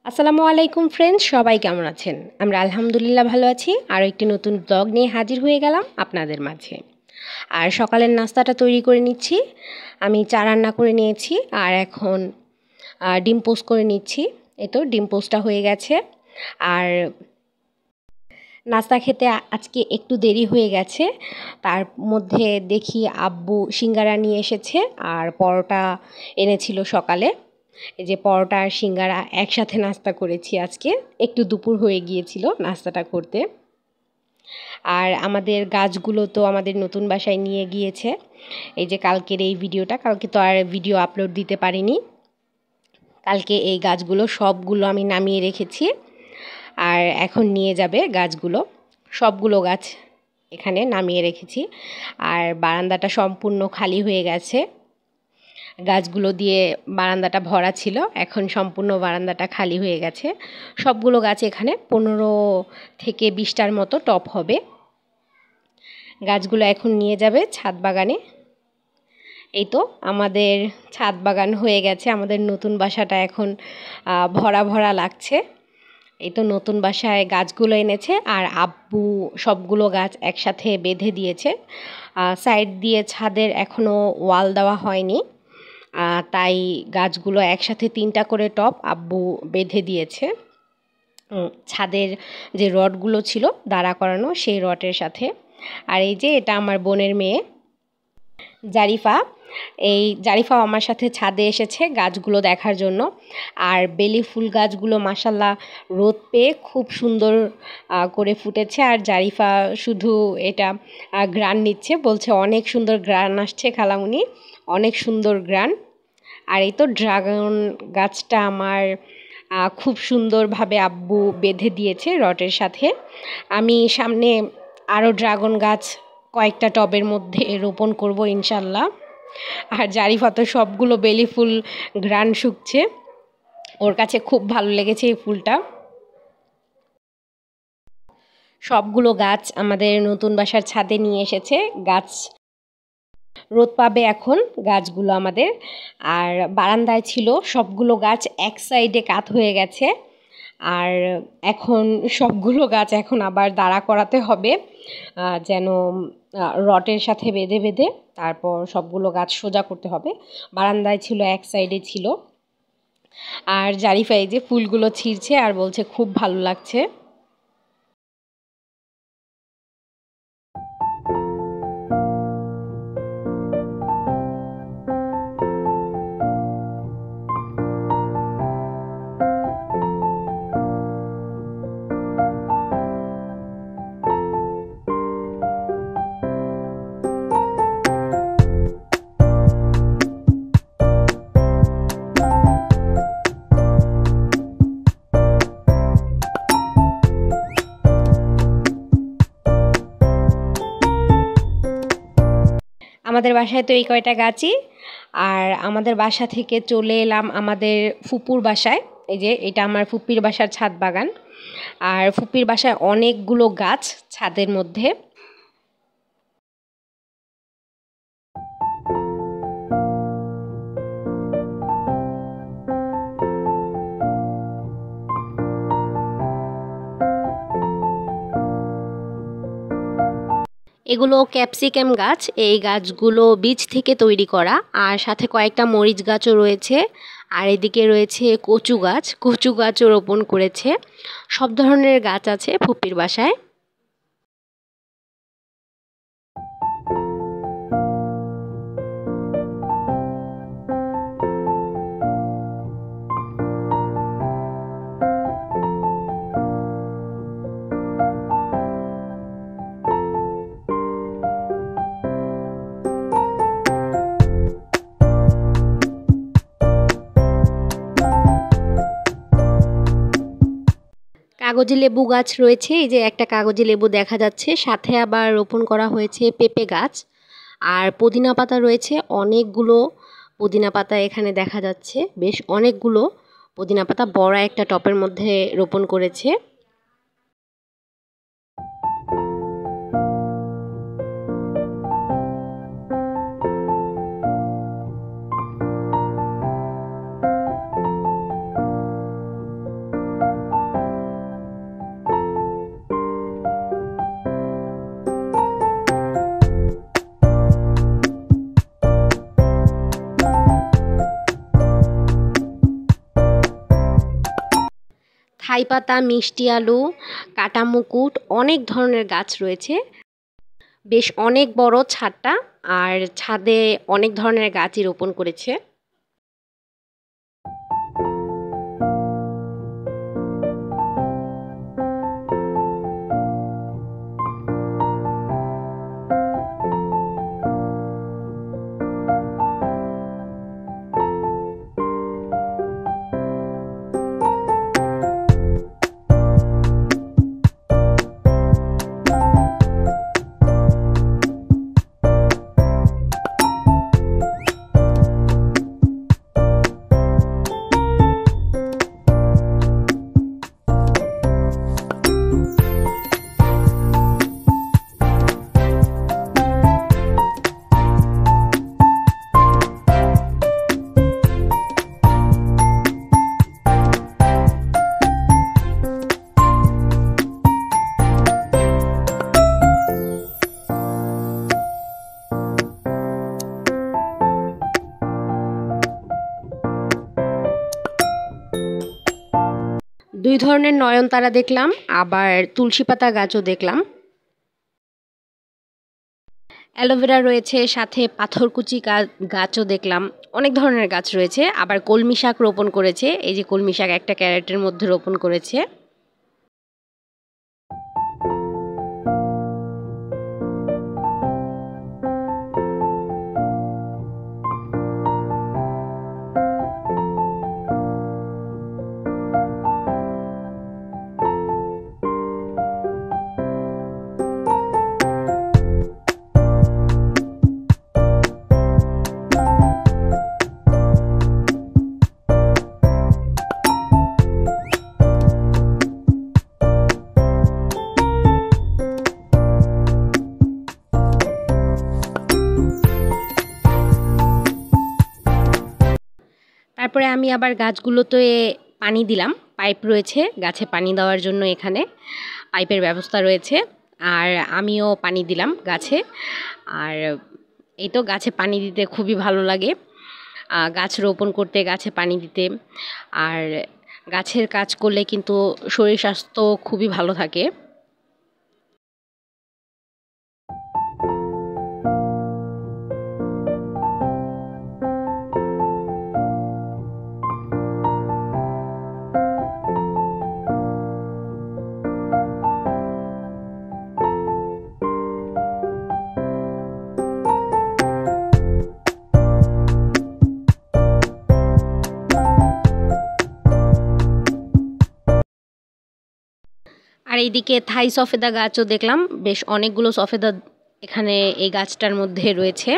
আসসালামু আলাইকুম ফ্রেন্ডস, সবাই কেমন আছেন? আমরা আলহামদুলিল্লাহ ভালো আছি। আরও একটি নতুন ব্লগ নিয়ে হাজির হয়ে গেলাম আপনাদের মাঝে। আর সকালের নাস্তাটা তৈরি করে নিচ্ছি। আমি চা রান্না করে নিয়েছি আর এখন ডিম পোস্ট করে নিচ্ছি। এই তো ডিম পোস্টটা হয়ে গেছে। আর নাস্তা খেতে আজকে একটু দেরি হয়ে গেছে। তার মধ্যে দেখি আব্বু সিঙ্গারা নিয়ে এসেছে আর পরোটা এনেছিল সকালে। এই যে পরোটা আর সিঙ্গারা একসাথে নাস্তা করেছি আজকে। একটু দুপুর হয়ে গিয়েছিল নাস্তাটা করতে। আর আমাদের গাছগুলো তো আমাদের নতুন বাসায় নিয়ে গিয়েছে। এই যে কালকের এই ভিডিওটা, কালকে তো আর ভিডিও আপলোড দিতে পারিনি। কালকে এই গাছগুলো সবগুলো আমি নামিয়ে রেখেছি আর এখন নিয়ে যাবে গাছগুলো। সবগুলো গাছ এখানে নামিয়ে রেখেছি আর বারান্দাটা সম্পূর্ণ খালি হয়ে গেছে। গাছগুলো দিয়ে বারান্দাটা ভরা ছিল, এখন সম্পূর্ণ বারান্দাটা খালি হয়ে গেছে। সবগুলো গাছ এখানে 15 থেকে 20টার মতো টব হবে। গাছগুলো এখন নিয়ে যাবে ছাদ বাগানে। এই তো আমাদের ছাদ বাগান হয়ে গেছে। আমাদের নতুন বাসাটা এখন ভরা ভরা লাগছে। এই তো নতুন বাসায় গাছগুলো এনেছে আর আব্বু সবগুলো গাছ একসাথে বেঁধে দিয়েছে। সাইড দিয়ে ছাদের এখনও ওয়াল দেওয়া হয়নি, তাই গাছগুলো একসাথে 3টা করে টব আব্বু বেঁধে দিয়েছে ছাদের যে রডগুলো ছিল দাঁড়া করানো সেই রডের সাথে। আর এই যে এটা আমার বোনের মেয়ে জারিফা। এই জারিফাও আমার সাথে ছাদে এসেছে গাছগুলো দেখার জন্য। আর বেলি ফুল গাছগুলো মাশাল্লাহ রোদ পেয়ে খুব সুন্দর করে ফুটেছে। আর জারিফা শুধু এটা গ্রান নিচ্ছে, বলছে অনেক সুন্দর গ্রান আসছে খালামুনি, অনেক সুন্দর গ্রান। আর এই তো ড্রাগন গাছটা আমার খুব সুন্দরভাবে আব্বু বেঁধে দিয়েছে রডের সাথে। আমি সামনে আরও ড্রাগন গাছ কয়েকটা টবের মধ্যে রোপণ করব ইনশাল্লাহ। আর জারিফা তো সবগুলো বেলি ফুল গ্রান শুকছে, ওর কাছে খুব ভালো লেগেছে এই ফুলটা। সবগুলো গাছ আমাদের নতুন বাসার ছাদে নিয়ে এসেছে। গাছ রোদ পাবে এখন গাছগুলো আমাদের। আর বারান্দায় ছিল সবগুলো গাছ এক সাইডে কাত হয়ে গেছে। আর এখন সবগুলো গাছ এখন আবার দাঁড়া করাতে হবে, যেন রডের সাথে বেঁধে বেঁধে তারপর সবগুলো গাছ সোজা করতে হবে। বারান্দায় ছিল এক সাইডে ছিল। আর জারিফা এই যে ফুলগুলো ছিঁড়ছে আর বলছে খুব ভালো লাগছে। আমাদের বাসায় তো এই কয়টা গাছই। আর আমাদের বাসা থেকে চলে এলাম আমাদের ফুপুর বাসায়। এই যে এটা আমার ফুপির বাসার ছাদ বাগান। আর ফুপির বাসায় অনেকগুলো গাছ ছাদের মধ্যে। এগুলো ক্যাপসিকাম গাছ। এই গাছগুলো বীজ থেকে তৈরি করা। আর সাথে কয়েকটা মরিচ গাছও রয়েছে। আর এদিকে রয়েছে কচু গাছ, কচু গাছও রোপণ করেছে। সব ধরনের গাছ আছে ফুপির বাসায়। কাগজি লেবু গাছ রয়েছে, এই যে একটা কাগজি লেবু দেখা যাচ্ছে। সাথে আবার রোপণ করা হয়েছে পেঁপে গাছ। আর পুদিনা পাতা রয়েছে অনেকগুলো। পুদিনা পাতা এখানে দেখা যাচ্ছে বেশ অনেকগুলো পুদিনা পাতা বড় একটা টবের মধ্যে রোপণ করেছে। থাই পাতা, মিষ্টি আলু, কাটা মুকুট, অনেক ধরনের গাছ রয়েছে। বেশ অনেক বড় ছাদটা, আর ছাদে অনেক ধরনের গাছই রোপণ করেছে। দুই ধরনের নয়নতারা দেখলাম, আবার তুলসী পাতা গাছও দেখলাম। অ্যালোভেরা রয়েছে, সাথে পাথরকুচি গাছও দেখলাম। অনেক ধরনের গাছ রয়েছে। আবার কলমি শাক রোপণ করেছে, এই যে কলমি শাক একটা ক্যারেটের মধ্যে রোপণ করেছে। তারপরে আমি আবার গাছগুলোতে পানি দিলাম। পাইপ রয়েছে গাছে পানি দেওয়ার জন্য, এখানে পাইপের ব্যবস্থা রয়েছে। আর আমিও পানি দিলাম গাছে। আর এই তো গাছে পানি দিতে খুবই ভালো লাগে, গাছ রোপণ করতে, গাছে পানি দিতে। আর গাছের কাজ করলে কিন্তু শরীর স্বাস্থ্য খুবই ভালো থাকে। আর এইদিকে থাই সফেদা গাছও দেখলাম, বেশ অনেকগুলো সফেদা এখানে এই গাছটার মধ্যে রয়েছে।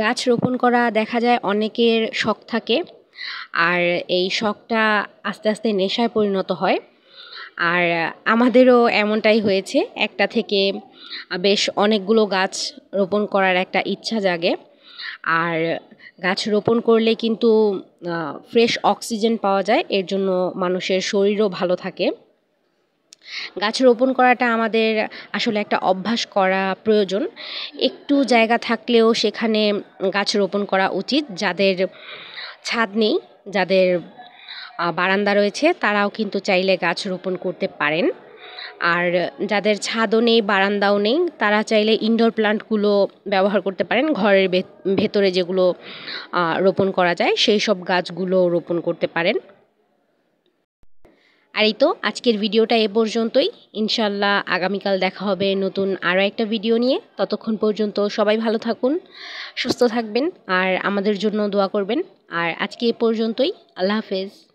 গাছ রোপণ করা দেখা যায় অনেকের শখ থাকে, আর এই শখটা আস্তে আস্তে নেশায় পরিণত হয়। আর আমাদেরও এমনটাই হয়েছে, একটা থেকে বেশ অনেকগুলো গাছ রোপণ করার একটা ইচ্ছা জাগে। আর গাছ রোপণ করলে কিন্তু ফ্রেশ অক্সিজেন পাওয়া যায়, এর জন্য মানুষের শরীরও ভালো থাকে। গাছ রোপণ করাটা আমাদের আসলে একটা অভ্যাস করা প্রয়োজন। একটু জায়গা থাকলেও সেখানে গাছ রোপণ করা উচিত। যাদের ছাদ নেই, যাদের বারান্দা রয়েছে, তারাও কিন্তু চাইলে গাছ রোপণ করতে পারেন। আর যাদের ছাদও নেই, বারান্দাও নেই, তারা চাইলে ইনডোর প্লান্টগুলো ব্যবহার করতে পারেন। ঘরের ভেতরে যেগুলো রোপণ করা যায় সেই সব গাছগুলো রোপণ করতে পারেন। আর এই তো আজকের ভিডিওটা এ পর্যন্তই। ইনশাল্লাহ আগামীকাল দেখা হবে নতুন আরও একটা ভিডিও নিয়ে। ততক্ষণ পর্যন্ত সবাই ভালো থাকুন, সুস্থ থাকবেন আর আমাদের জন্য দোয়া করবেন। আর আজকে এ পর্যন্তই। আল্লাহ হাফেজ।